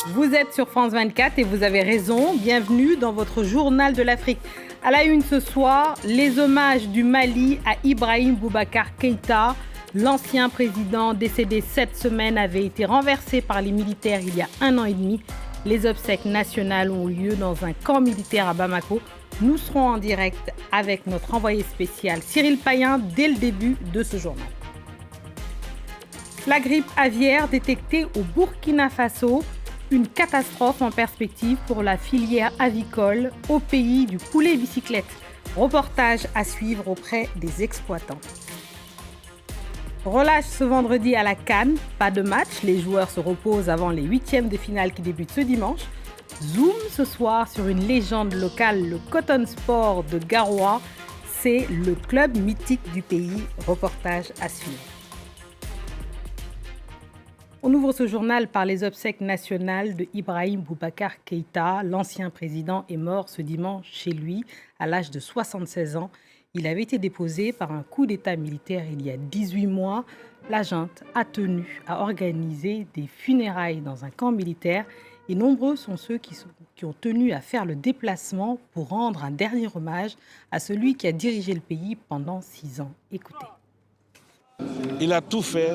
Vous êtes sur France 24 et vous avez raison. Bienvenue dans votre journal de l'Afrique. À la une ce soir, les hommages du Mali à Ibrahim Boubacar Keïta. L'ancien président décédé cette semaine avait été renversé par les militaires il y a 1 an et demi. Les obsèques nationales ont eu lieu dans un camp militaire à Bamako. Nous serons en direct avec notre envoyé spécial Cyril Payen dès le début de ce journal. La grippe aviaire détectée au Burkina Faso. Une catastrophe en perspective pour la filière avicole au pays du poulet bicyclette. Reportage à suivre auprès des exploitants. Relâche ce vendredi à la CAN, pas de match, les joueurs se reposent avant les 8e de finale qui débutent ce dimanche. Zoom ce soir sur une légende locale, le Cotton Sport de Garoua. C'est le club mythique du pays. Reportage à suivre. On ouvre ce journal par les obsèques nationales de Ibrahim Boubacar Keïta. L'ancien président est mort ce dimanche chez lui à l'âge de 76 ans. Il avait été déposé par un coup d'État militaire il y a 18 mois. La junte a tenu à organiser des funérailles dans un camp militaire et nombreux sont ceux qui ont tenu à faire le déplacement pour rendre un dernier hommage à celui qui a dirigé le pays pendant 6 ans. Écoutez. Il a tout fait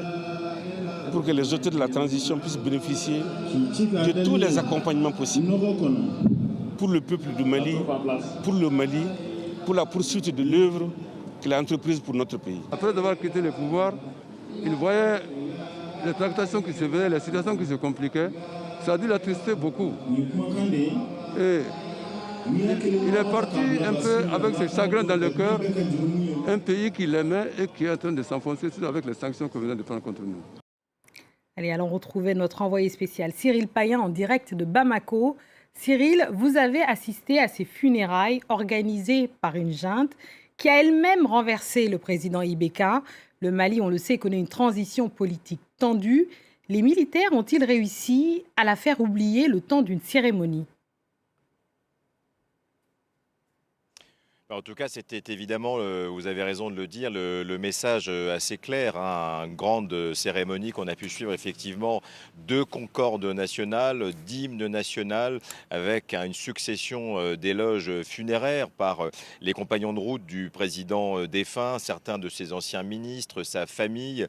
pour que les auteurs de la transition puissent bénéficier de tous les accompagnements possibles pour le peuple du Mali, pour le Mali, pour la poursuite de l'œuvre qu'il a entreprise pour notre pays. Après avoir quitté le pouvoir, il voyait les tractations qui se faisaient, les situations qui se compliquaient. Ça a dû l'attrister beaucoup. Et il est parti un peu avec ses chagrins dans le cœur, un pays qu'il aimait et qui est en train de s'enfoncer avec les sanctions que venait de prendre contre nous. Allez, allons retrouver notre envoyé spécial Cyril Payen en direct de Bamako. Cyril, vous avez assisté à ces funérailles organisées par une junte qui a elle-même renversé le président Ibeka. Le Mali, on le sait, connaît une transition politique tendue. Les militaires ont-ils réussi à la faire oublier le temps d'une cérémonie ? En tout cas, c'était évidemment, vous avez raison de le dire, le message assez clair, hein, une grande cérémonie qu'on a pu suivre effectivement de concorde nationale, d'hymne national, avec une succession d'éloges funéraires par les compagnons de route du président défunt, certains de ses anciens ministres, sa famille,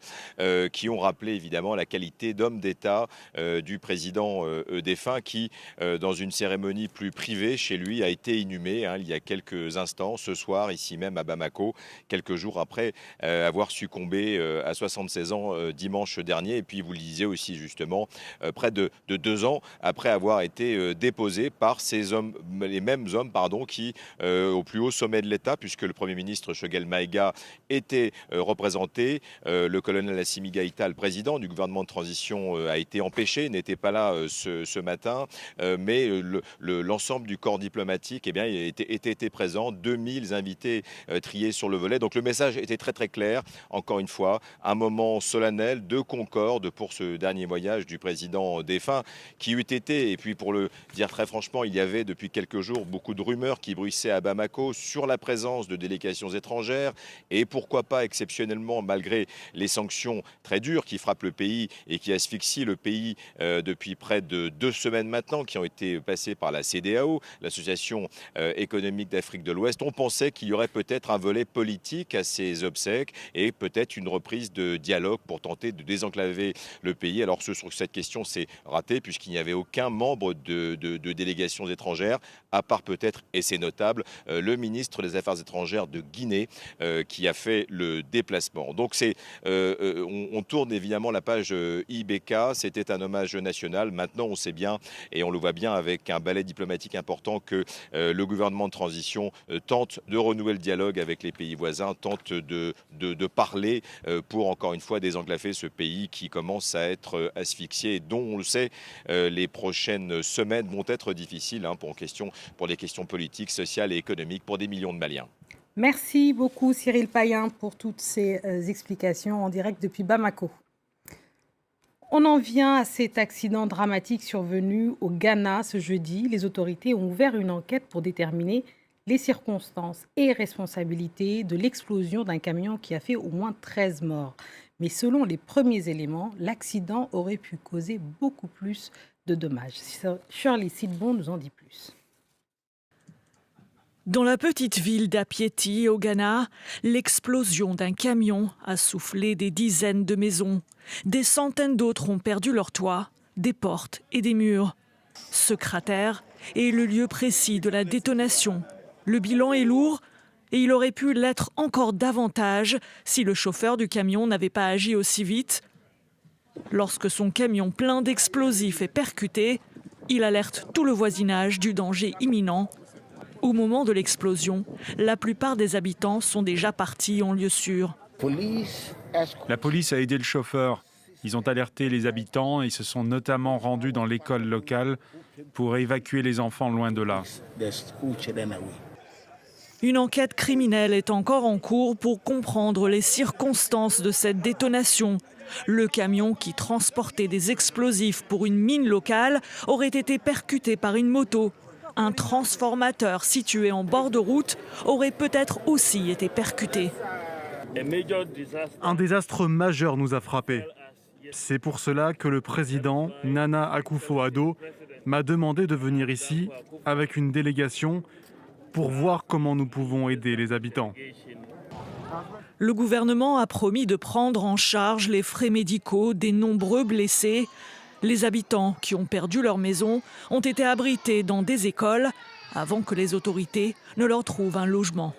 qui ont rappelé évidemment la qualité d'homme d'État du président défunt, qui, dans une cérémonie plus privée chez lui, a été inhumé il y a quelques instants. Ce soir, ici même à Bamako, quelques jours après avoir succombé à 76 ans dimanche dernier. Et puis, vous le disiez aussi justement, près de 2 ans après avoir été déposé par ces hommes, les mêmes hommes, qui, au plus haut sommet de l'État, puisque le Premier ministre Choguel Maïga était représenté, le colonel Assimi Goïta, le président du gouvernement de transition, a été empêché, n'était pas là ce matin, mais l'ensemble du corps diplomatique était présent. 2000 invités triés sur le volet. Donc le message était très très clair. Encore une fois, un moment solennel de concorde pour ce dernier voyage du président défunt qui eût été, et puis pour le dire très franchement, il y avait depuis quelques jours beaucoup de rumeurs qui bruissaient à Bamako sur la présence de délégations étrangères et pourquoi pas exceptionnellement, malgré les sanctions très dures qui frappent le pays et qui asphyxient le pays depuis près de 2 semaines maintenant, qui ont été passées par la CEDEAO, l'Association économique d'Afrique de l'Ouest. On pensait qu'il y aurait peut-être un volet politique à ces obsèques et peut-être une reprise de dialogue pour tenter de désenclaver le pays. Alors sur cette question, c'est raté puisqu'il n'y avait aucun membre de délégations étrangères, à part peut-être, et c'est notable, le ministre des Affaires étrangères de Guinée qui a fait le déplacement. Donc on tourne évidemment la page IBK, c'était un hommage national. Maintenant, on sait bien, et on le voit bien avec un balai diplomatique important, que le gouvernement de transition tente de renouer le dialogue avec les pays voisins, tente de parler pour, encore une fois, désenclaver ce pays qui commence à être asphyxié et dont, on le sait, les prochaines semaines vont être difficiles pour les questions politiques, sociales et économiques pour des millions de Maliens. Merci beaucoup Cyril Payen pour toutes ces explications en direct depuis Bamako. On en vient à cet accident dramatique survenu au Ghana ce jeudi. Les autorités ont ouvert une enquête pour déterminer les circonstances et responsabilités de l'explosion d'un camion qui a fait au moins 13 morts. Mais selon les premiers éléments, l'accident aurait pu causer beaucoup plus de dommages. Shirley Sidbon nous en dit plus. Dans la petite ville d'Apieti, au Ghana, l'explosion d'un camion a soufflé des dizaines de maisons. Des centaines d'autres ont perdu leur toit, des portes et des murs. Ce cratère est le lieu précis de la détonation. Le bilan est lourd et il aurait pu l'être encore davantage si le chauffeur du camion n'avait pas agi aussi vite. Lorsque son camion plein d'explosifs est percuté, il alerte tout le voisinage du danger imminent. Au moment de l'explosion, la plupart des habitants sont déjà partis en lieu sûr. La police a aidé le chauffeur. Ils ont alerté les habitants et se sont notamment rendus dans l'école locale pour évacuer les enfants loin de là. Une enquête criminelle est encore en cours pour comprendre les circonstances de cette détonation. Le camion qui transportait des explosifs pour une mine locale aurait été percuté par une moto. Un transformateur situé en bord de route aurait peut-être aussi été percuté. Un désastre majeur nous a frappés. C'est pour cela que le président, Nana Akufo-Addo, m'a demandé de venir ici avec une délégation pour voir comment nous pouvons aider les habitants. Le gouvernement a promis de prendre en charge les frais médicaux des nombreux blessés. Les habitants qui ont perdu leur maison ont été abrités dans des écoles avant que les autorités ne leur trouvent un logement.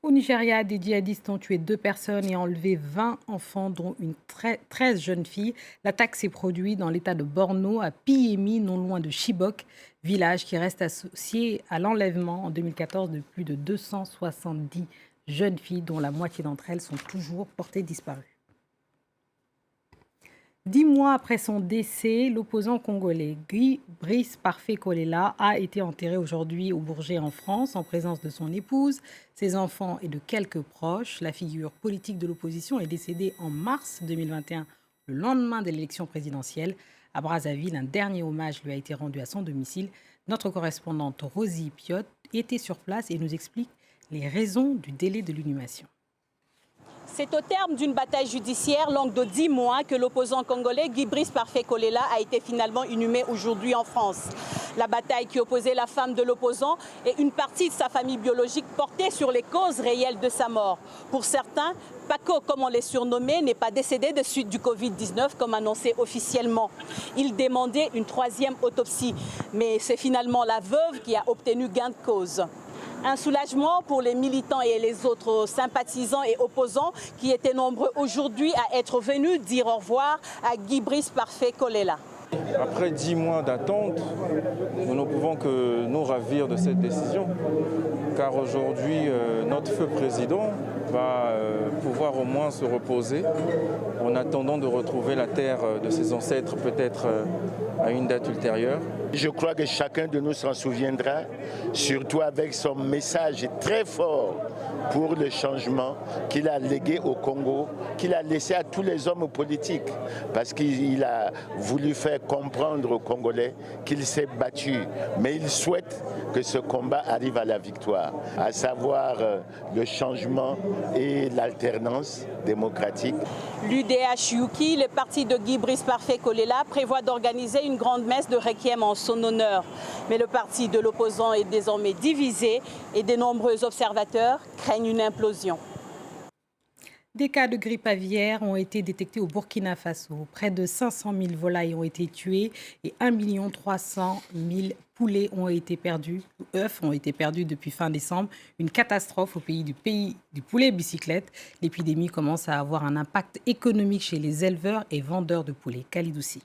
Au Nigeria, des djihadistes ont tué 2 personnes et enlevé 20 enfants, dont 13 jeunes filles. L'attaque s'est produite dans l'état de Borno, à Piyemi, non loin de Chibok, village qui reste associé à l'enlèvement en 2014 de plus de 270 jeunes filles, dont la moitié d'entre elles sont toujours portées disparues. 10 mois après son décès, l'opposant congolais Guy Brice Parfait Kolela a été enterré aujourd'hui au Bourget en France en présence de son épouse, ses enfants et de quelques proches. La figure politique de l'opposition est décédée en mars 2021, le lendemain de l'élection présidentielle. À Brazzaville, un dernier hommage lui a été rendu à son domicile. Notre correspondante Rosie Piot était sur place et nous explique les raisons du délai de l'inhumation. C'est au terme d'une bataille judiciaire longue de 10 mois que l'opposant congolais Guy Brice Parfait Kolela a été finalement inhumé aujourd'hui en France. La bataille qui opposait la femme de l'opposant et une partie de sa famille biologique portait sur les causes réelles de sa mort. Pour certains, Paco, comme on les surnommait, n'est pas décédé de suite du Covid-19 comme annoncé officiellement. Il demandait une 3e autopsie, mais c'est finalement la veuve qui a obtenu gain de cause. Un soulagement pour les militants et les autres sympathisants et opposants qui étaient nombreux aujourd'hui à être venus dire au revoir à Guy Brice Parfait Kolela. Après 10 mois d'attente, nous ne pouvons que nous ravir de cette décision, car aujourd'hui, notre feu président va pouvoir au moins se reposer en attendant de retrouver la terre de ses ancêtres, peut-être à une date ultérieure. Je crois que chacun de nous s'en souviendra, surtout avec son message très fort pour le changement qu'il a légué au Congo, qu'il a laissé à tous les hommes politiques, parce qu'il a voulu faire comprendre aux Congolais qu'il s'est battu, mais il souhaite que ce combat arrive à la victoire, à savoir le changement et l'alternance démocratique. L'UDH-UKI, le parti de Guy Brice Parfait Kolela, prévoit d'organiser une grande messe de requiem en son honneur. Mais le parti de l'opposant est désormais divisé et de nombreux observateurs craignent une implosion. Des cas de grippe aviaire ont été détectés au Burkina Faso. Près de 500 000 volailles ont été tuées et 1 300 000 poulets ont été perdus, œufs ont été perdus depuis fin décembre. Une catastrophe au pays du poulet bicyclette. L'épidémie commence à avoir un impact économique chez les éleveurs et vendeurs de poulets. Kalidoussi.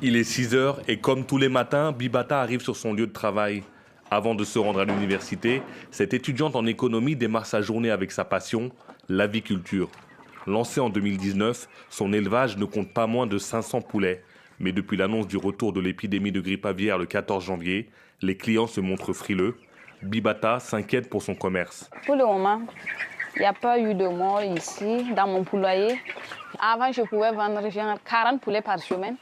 Il est 6 heures et comme tous les matins, Bibata arrive sur son lieu de travail. Avant de se rendre à l'université, cette étudiante en économie démarre sa journée avec sa passion, l'aviculture. Lancé en 2019, son élevage ne compte pas moins de 500 poulets. Mais depuis l'annonce du retour de l'épidémie de grippe aviaire le 14 janvier, les clients se montrent frileux. Bibata s'inquiète pour son commerce. Pour le moment, il n'y a pas eu de mort ici, dans mon poulailler. Avant, je pouvais vendre 40 poulets par semaine.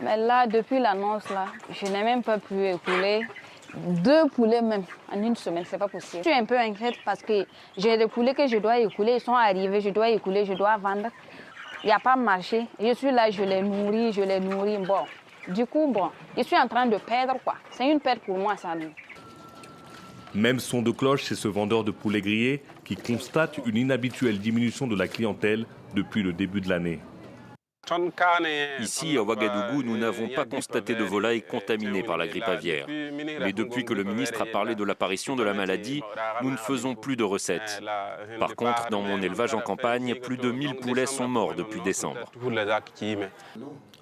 Mais là, depuis l'annonce, je n'ai même pas pu écouler. 2 poulets même en une semaine, c'est pas possible. Je suis un peu inquiète parce que j'ai des poulets que je dois écouler, ils sont arrivés, je dois écouler, je dois vendre. Il n'y a pas de marché. Je suis là, je les nourris. Bon, du coup, je suis en train de perdre quoi. C'est une perte pour moi, ça. Même son de cloche chez ce vendeur de poulets grillés qui constate une inhabituelle diminution de la clientèle depuis le début de l'année. Ici, à Ouagadougou, nous n'avons pas constaté de volailles contaminées par la grippe aviaire. Mais depuis que le ministre a parlé de l'apparition de la maladie, nous ne faisons plus de recettes. Par contre, dans mon élevage en campagne, plus de 1000 poulets sont morts depuis décembre.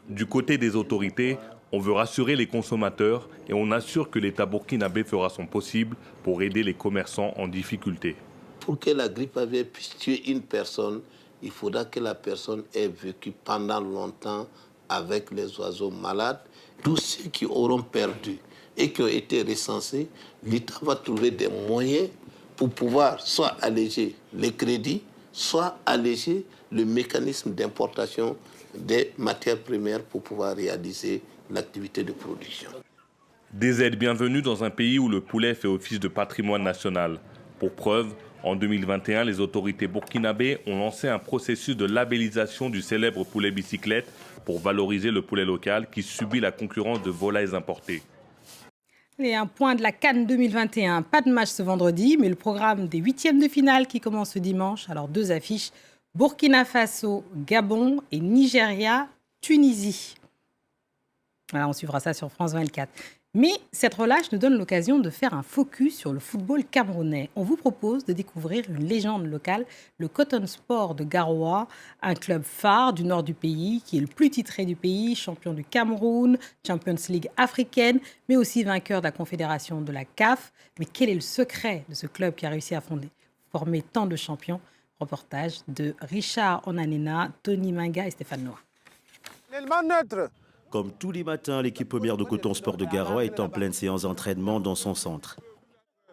Du côté des autorités, on veut rassurer les consommateurs et on assure que l'État burkinabé fera son possible pour aider les commerçants en difficulté. Pour que la grippe aviaire puisse tuer une personne, il faudra que la personne ait vécu pendant longtemps avec les oiseaux malades. Tous ceux qui auront perdu et qui ont été recensés, l'État va trouver des moyens pour pouvoir soit alléger les crédits, soit alléger le mécanisme d'importation des matières premières pour pouvoir réaliser l'activité de production. Des aides bienvenues dans un pays où le poulet fait office de patrimoine national. Pour preuve, en 2021, les autorités burkinabées ont lancé un processus de labellisation du célèbre poulet bicyclette pour valoriser le poulet local qui subit la concurrence de volailles importées. Et un point de la CAN 2021. Pas de match ce vendredi, mais le programme des 8e de finale qui commence ce dimanche. Alors 2 affiches, Burkina Faso, Gabon et Nigeria, Tunisie. Voilà, on suivra ça sur France 24. Mais cette relâche nous donne l'occasion de faire un focus sur le football camerounais. On vous propose de découvrir une légende locale, le Coton Sport de Garoua, un club phare du nord du pays, qui est le plus titré du pays, champion du Cameroun, Champions League africaine, mais aussi vainqueur de la confédération de la CAF. Mais quel est le secret de ce club qui a réussi à former tant de champions? Reportage de Richard Onanena, Tony Minga et Stéphane Noah. L'élément neutre. Comme tous les matins, l'équipe première de Coton Sport de Garoua est en pleine séance d'entraînement dans son centre.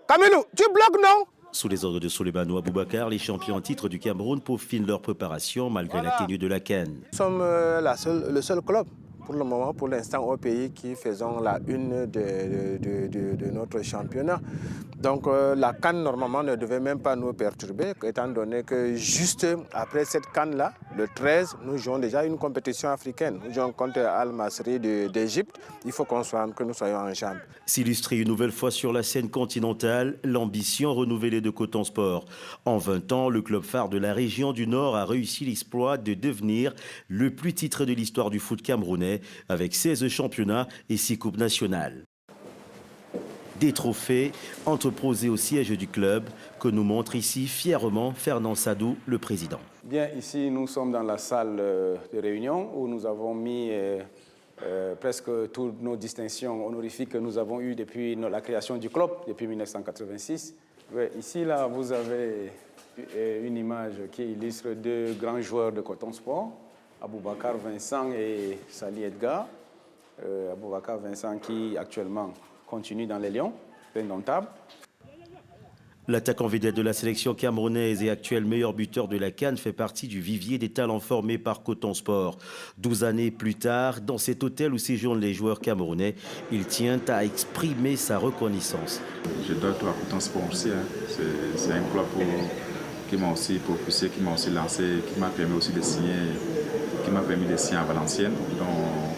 Camilo, tu bloques, non? Sous les ordres de Souleymane Aboubacar, les champions en titre du Cameroun peaufinent leur préparation malgré la tenue de la CAN. Nous sommes le seul club pour le moment, pour l'instant au pays, qui faisons la une de notre championnat. Donc la CAN normalement ne devait même pas nous perturber, étant donné que juste après cette CAN-là, le 13, nous jouons déjà une compétition africaine. Nous jouons contre Al-Masri d'Égypte. Il faut que nous soyons en chambre. S'illustrer une nouvelle fois sur la scène continentale, l'ambition renouvelée de Coton Sport. En 20 ans, le club phare de la région du Nord a réussi l'exploit de devenir le plus titré de l'histoire du foot camerounais, avec 16 championnats et 6 coupes nationales. Des trophées entreposés au siège du club que nous montre ici fièrement Fernand Sadou, le président. Bien, ici nous sommes dans la salle de réunion où nous avons mis presque toutes nos distinctions honorifiques que nous avons eues depuis la création du club, depuis 1986. Ouais, ici, là, vous avez une image qui illustre 2 grands joueurs de Coton Sport, Aboubacar Vincent et Sali Edgar. Aboubacar Vincent qui actuellement continue dans les Lions, indomptable. L'attaquant vedette de la sélection camerounaise et actuel meilleur buteur de la CAN fait partie du vivier des talents formés par Coton Sport. 12 années plus tard, dans cet hôtel où séjournent les joueurs camerounais, il tient à exprimer sa reconnaissance. Je dois tout à Coton Sport aussi. C'est un club qui m'a aussi propulsé, qui m'a aussi lancé, qui m'a permis aussi de signer, à Valenciennes. Donc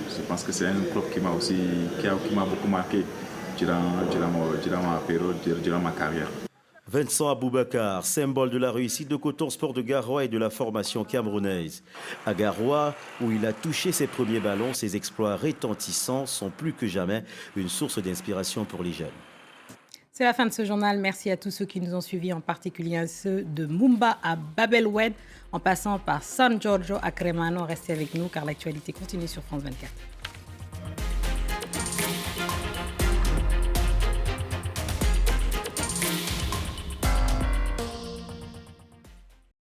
je pense que c'est un club qui m'a beaucoup marqué durant ma période, durant ma carrière. Vincent Aboubacar, symbole de la réussite de Coton Sport de Garoua et de la formation camerounaise. À Garoua, où il a touché ses premiers ballons, ses exploits retentissants sont plus que jamais une source d'inspiration pour les jeunes. C'est la fin de ce journal. Merci à tous ceux qui nous ont suivis, en particulier à ceux de Mumba à Babelwed, en passant par San Giorgio à Cremano. Restez avec nous car l'actualité continue sur France 24.